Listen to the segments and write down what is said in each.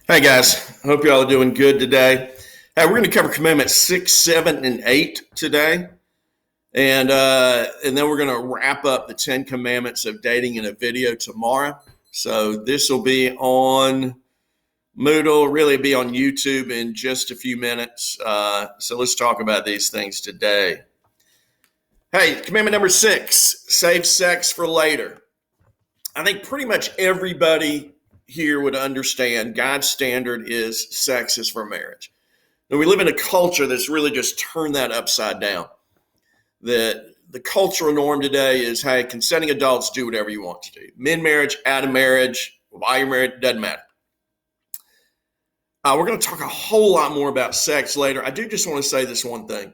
Hey guys, hope you all are doing good today. Hey, we're going to cover commandments 6, 7, and 8 today. And then we're going to wrap up the 10 commandments of dating in a video tomorrow. So this will be on Moodle, really be on YouTube in just a few minutes. So let's talk about these things today. Hey, commandment number 6, save sex for later. I think pretty much everybody here would understand God's standard is sex is for marriage. And we live in a culture that's really just turned that upside down. That the cultural norm today is, hey, consenting adults do whatever you want to do. Men marriage, out of marriage, while you're married, doesn't matter. We're going to talk a whole lot more about sex later. I do just want to say this one thing.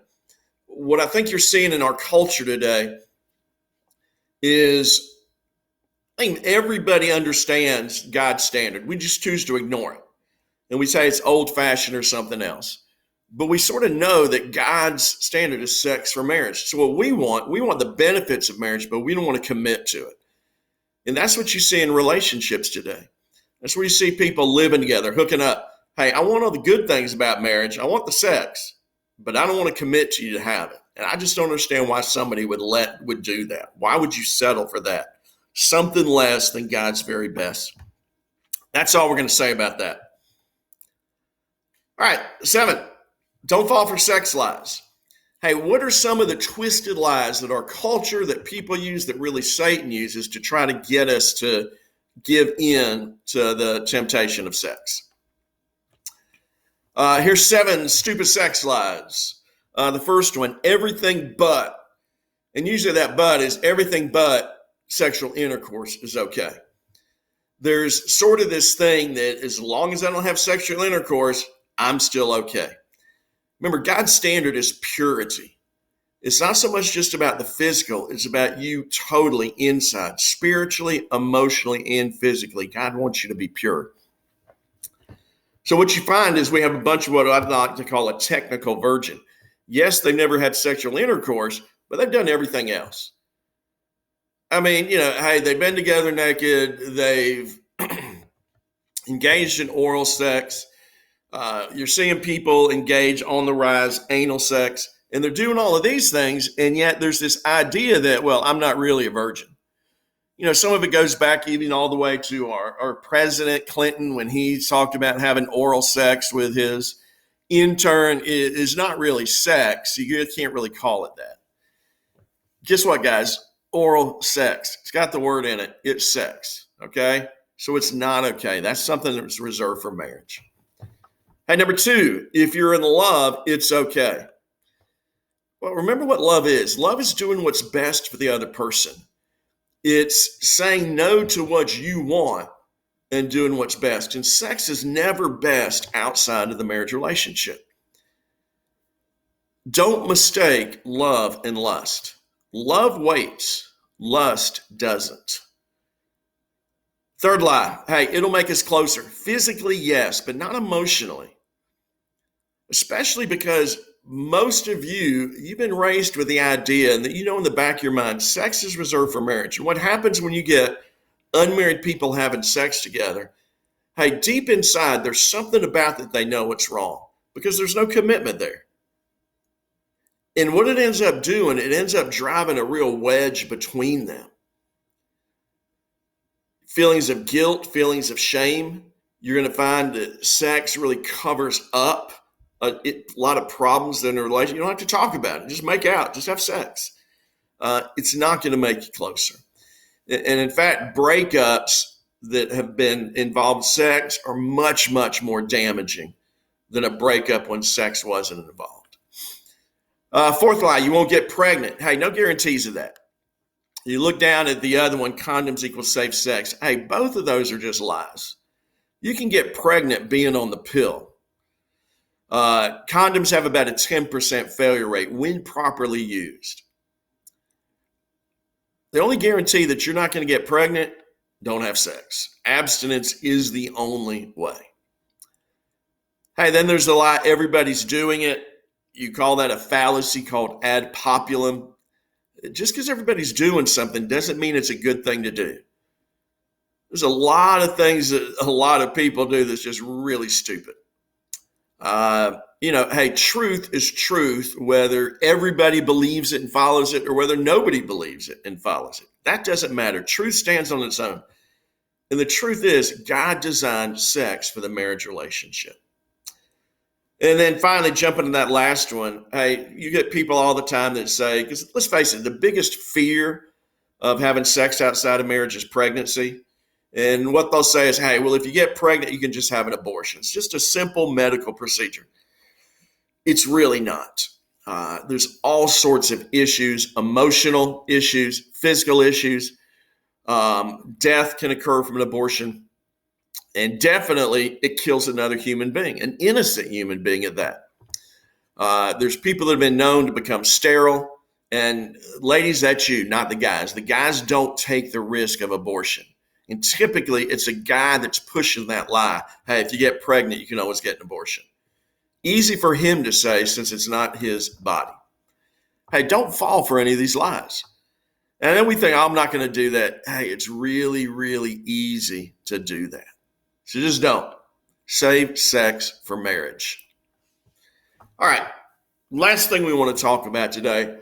What I think you're seeing in our culture today is I think everybody understands God's standard. We just choose to ignore it. And we say it's old-fashioned or something else. But we sort of know that God's standard is sex for marriage. So what we want the benefits of marriage, but we don't want to commit to it. And that's what you see in relationships today. That's where you see people living together, hooking up. Hey, I want all the good things about marriage. I want the sex, but I don't want to commit to you to have it. And I just don't understand why somebody would do that. Why would you settle for that? Something less than God's very best. That's all we're going to say about that. All right, 7, don't fall for sex lies. Hey, what are some of the twisted lies that our culture, that people use, that really Satan uses to try to get us to give in to the temptation of sex? Here's 7 stupid sex lies. The first one, everything but. And usually that but is everything but sexual intercourse is okay. There's sort of this thing that as long as I don't have sexual intercourse, I'm still okay. Remember, God's standard is purity. It's not so much just about the physical. It's about you totally inside, spiritually, emotionally, and physically. God wants you to be pure. So what you find is we have a bunch of what I'd like to call a technical virgin. Yes, they've never had sexual intercourse, but they've done everything else. I mean, hey, they've been together naked. They've engaged in oral sex. You're seeing people engage on the rise, anal sex, and they're doing all of these things. And yet there's this idea that, well, I'm not really a virgin. Some of it goes back even all the way to our President Clinton when he talked about having oral sex with his intern. It is not really sex. You can't really call it that. Guess what, guys? Oral sex. It's got the word in it. It's sex. Okay? So it's not okay. That's something that's reserved for marriage. Hey, number 2, if you're in love, it's okay. Well, remember what love is. Love is doing what's best for the other person. It's saying no to what you want and doing what's best. And sex is never best outside of the marriage relationship. Don't mistake love and lust. Love waits, lust doesn't. Third lie, hey, it'll make us closer. Physically, yes, but not emotionally. Especially because most of you've been raised with the idea and that in the back of your mind, sex is reserved for marriage. And what happens when you get unmarried people having sex together, hey, deep inside, there's something about that they know it's wrong because there's no commitment there. And what it ends up doing, it ends up driving a real wedge between them. Feelings of guilt, feelings of shame. You're going to find that sex really covers up a lot of problems in a relationship. You don't have to talk about it. Just make out. Just have sex. It's not going to make you closer. And in fact, breakups that have been involved sex are much, much more damaging than a breakup when sex wasn't involved. Fourth lie, you won't get pregnant. Hey, no guarantees of that. You look down at the other one, condoms equals safe sex. Hey, both of those are just lies. You can get pregnant being on the pill. Condoms have about a 10% failure rate when properly used. The only guarantee that you're not going to get pregnant, don't have sex. Abstinence is the only way. Hey, then there's the lie, everybody's doing it. You call that a fallacy called ad populum. Just because everybody's doing something doesn't mean it's a good thing to do. There's a lot of things that a lot of people do that's just really stupid. Hey, truth is truth, whether everybody believes it and follows it or whether nobody believes it and follows it. That doesn't matter. Truth stands on its own. And the truth is, God designed sex for the marriage relationship. And then finally, jumping to that last one, hey, you get people all the time that say, because let's face it, the biggest fear of having sex outside of marriage is pregnancy. And what they'll say is, hey, well, if you get pregnant, you can just have an abortion. It's just a simple medical procedure. It's really not. There's all sorts of issues, emotional issues, physical issues. Death can occur from an abortion. And definitely it kills another human being, an innocent human being at that. There's people that have been known to become sterile. And ladies, that's you, not the guys. The guys don't take the risk of abortion. And typically, it's a guy that's pushing that lie. Hey, if you get pregnant, you can always get an abortion. Easy for him to say since it's not his body. Hey, don't fall for any of these lies. And then we think, I'm not going to do that. Hey, it's really, really easy to do that. So just don't. Save sex for marriage. All right. Last thing we want to talk about today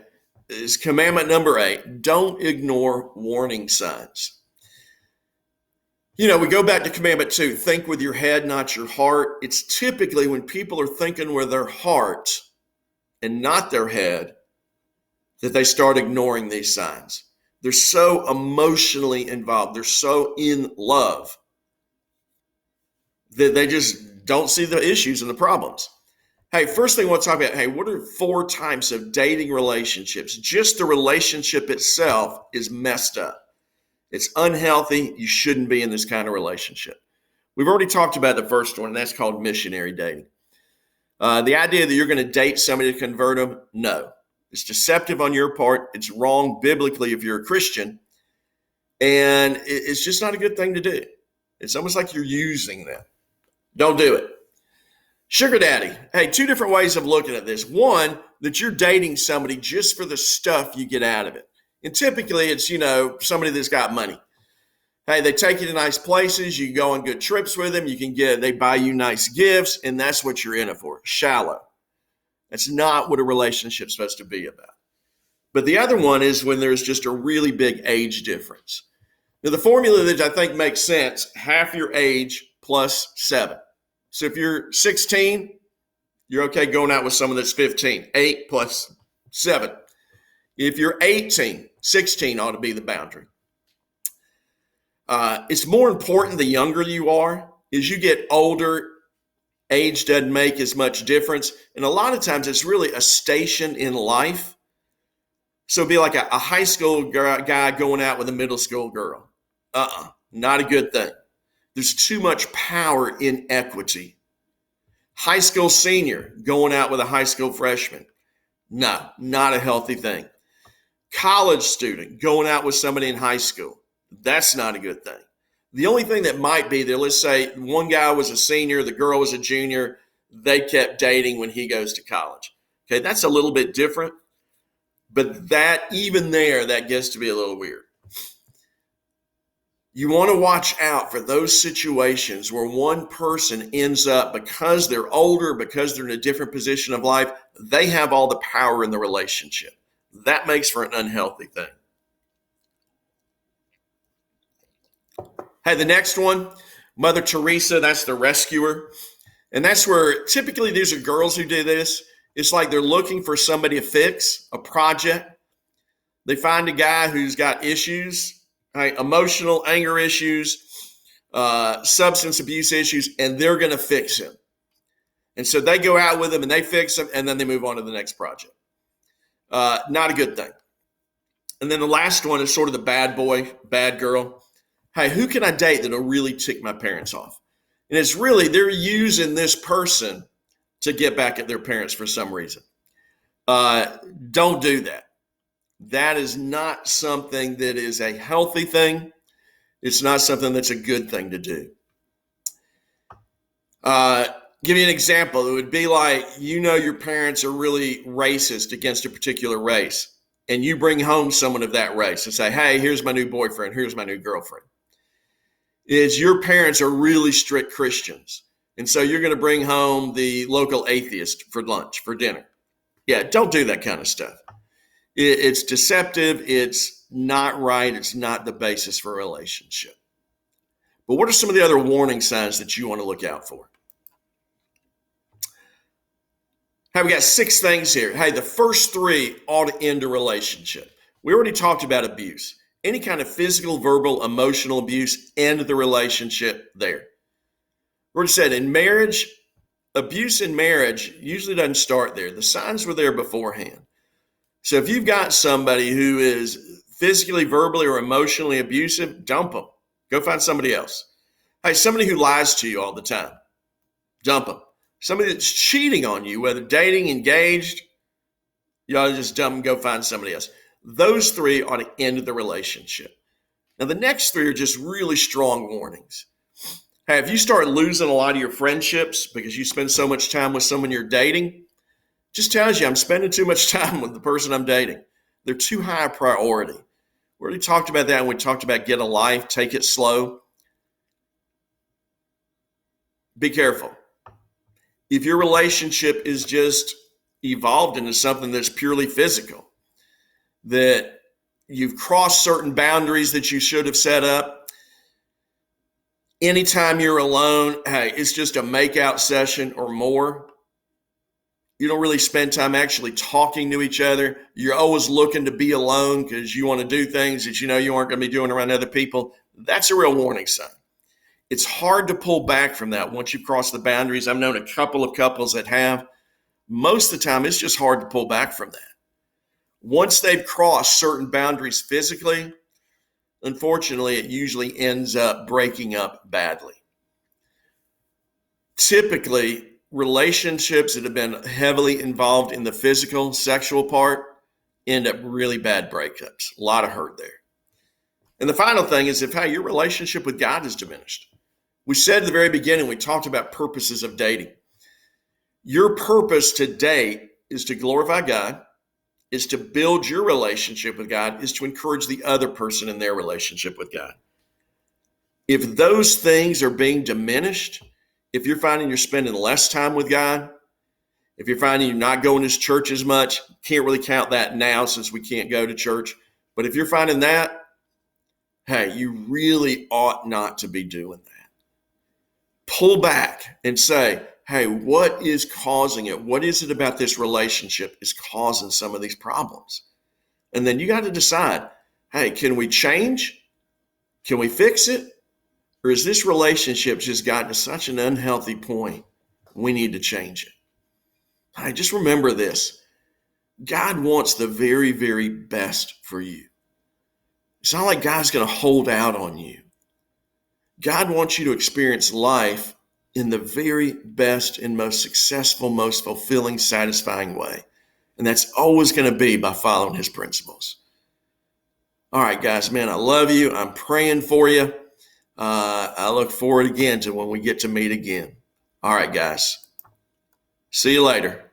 is commandment number 8. Don't ignore warning signs. We go back to commandment 2, think with your head, not your heart. It's typically when people are thinking with their heart and not their head that they start ignoring these signs. They're so emotionally involved. They're so in love that they just don't see the issues and the problems. Hey, first thing I want to talk about, hey, what are 4 types of dating relationships? Just the relationship itself is messed up. It's unhealthy. You shouldn't be in this kind of relationship. We've already talked about the first one, and that's called missionary dating. The idea that you're going to date somebody to convert them, no. It's deceptive on your part. It's wrong biblically if you're a Christian. And it's just not a good thing to do. It's almost like you're using them. Don't do it. Sugar daddy. Hey, 2 different ways of looking at this. One, that you're dating somebody just for the stuff you get out of it. And typically it's, somebody that's got money. Hey, they take you to nice places. You go on good trips with them. They buy you nice gifts, and that's what you're in it for. Shallow. That's not what a relationship's supposed to be about. But the other one is when there's just a really big age difference. Now, the formula that I think makes sense, half your age plus 7. So if you're 16, you're okay going out with someone that's 15. 8 plus 7. If you're 18, 16 ought to be the boundary. It's more important the younger you are. As you get older, age doesn't make as much difference. And a lot of times it's really a station in life. So it'd be like a high school guy going out with a middle school girl. Not a good thing. There's too much power in equity. High school senior going out with a high school freshman. No, not a healthy thing. College student going out with somebody in high school. That's not a good thing. The only thing that might be there, let's say one guy was a senior, the girl was a junior, they kept dating when he goes to college. Okay, that's a little bit different, but that gets to be a little weird. You want to watch out for those situations where one person ends up, because they're older, because they're in a different position of life, they have all the power in the relationship. That makes for an unhealthy thing. Hey, the next one, Mother Teresa, that's the rescuer. And that's where typically these are girls who do this. It's like they're looking for somebody to fix a project. They find a guy who's got issues, right? Emotional, anger issues, substance abuse issues, and they're going to fix him. And so they go out with him and they fix him, and then they move on to the next project. Not a good thing. And then the last one is sort of the bad boy, bad girl. Hey, who can I date that'll really tick my parents off? And it's really, they're using this person to get back at their parents for some reason. Don't do that. That is not something that is a healthy thing. It's not something that's a good thing to do. Give you an example. It would be like, your parents are really racist against a particular race, and you bring home someone of that race and say, hey, here's my new boyfriend, here's my new girlfriend. is your parents are really strict Christians. And so you're going to bring home the local atheist for lunch, for dinner. Yeah, don't do that kind of stuff. It's deceptive. It's not right. It's not the basis for a relationship. But what are some of the other warning signs that you want to look out for? Hey, we got 6 things here. Hey, the first 3 ought to end a relationship. We already talked about abuse. Any kind of physical, verbal, emotional abuse, end the relationship there. We already said in marriage, abuse in marriage usually doesn't start there. The signs were there beforehand. So if you've got somebody who is physically, verbally, or emotionally abusive, dump them. Go find somebody else. Hey, somebody who lies to you all the time, dump them. Somebody that's cheating on you, whether dating, engaged, you ought to just dump them, go find somebody else. Those 3 ought to end the relationship. Now, the next 3 are just really strong warnings. Hey, if you start losing a lot of your friendships because you spend so much time with someone you're dating, just tells you I'm spending too much time with the person I'm dating. They're too high a priority. We already talked about that when we talked about get a life, take it slow. Be careful. If your relationship is just evolved into something that's purely physical, that you've crossed certain boundaries that you should have set up, anytime you're alone, hey, it's just a makeout session or more. You don't really spend time actually talking to each other. You're always looking to be alone because you want to do things that you know you aren't going to be doing around other people. That's a real warning sign. It's hard to pull back from that once you cross the boundaries. I've known a couple of couples that have. Most of the time, it's just hard to pull back from that. Once they've crossed certain boundaries physically, unfortunately, it usually ends up breaking up badly. Typically, relationships that have been heavily involved in the physical, sexual part end up really bad breakups. A lot of hurt there. And the final thing is if, hey, your relationship with God is diminished. We said at the very beginning, we talked about purposes of dating. Your purpose to date is to glorify God, is to build your relationship with God, is to encourage the other person in their relationship with God. If those things are being diminished, if you're finding you're spending less time with God, if you're finding you're not going to church as much, can't really count that now since we can't go to church. But if you're finding that, hey, you really ought not to be doing that. Pull back and say, hey, what is causing it? What is it about this relationship is causing some of these problems? And then you got to decide, hey, can we change? Can we fix it? Or is this relationship just gotten to such an unhealthy point? We need to change it. Hey, just remember this. God wants the very, very best for you. It's not like God's going to hold out on you. God wants you to experience life in the very best and most successful, most fulfilling, satisfying way. And that's always going to be by following his principles. All right, guys, man, I love you. I'm praying for you. I look forward again to when we get to meet again. All right, guys. See you later.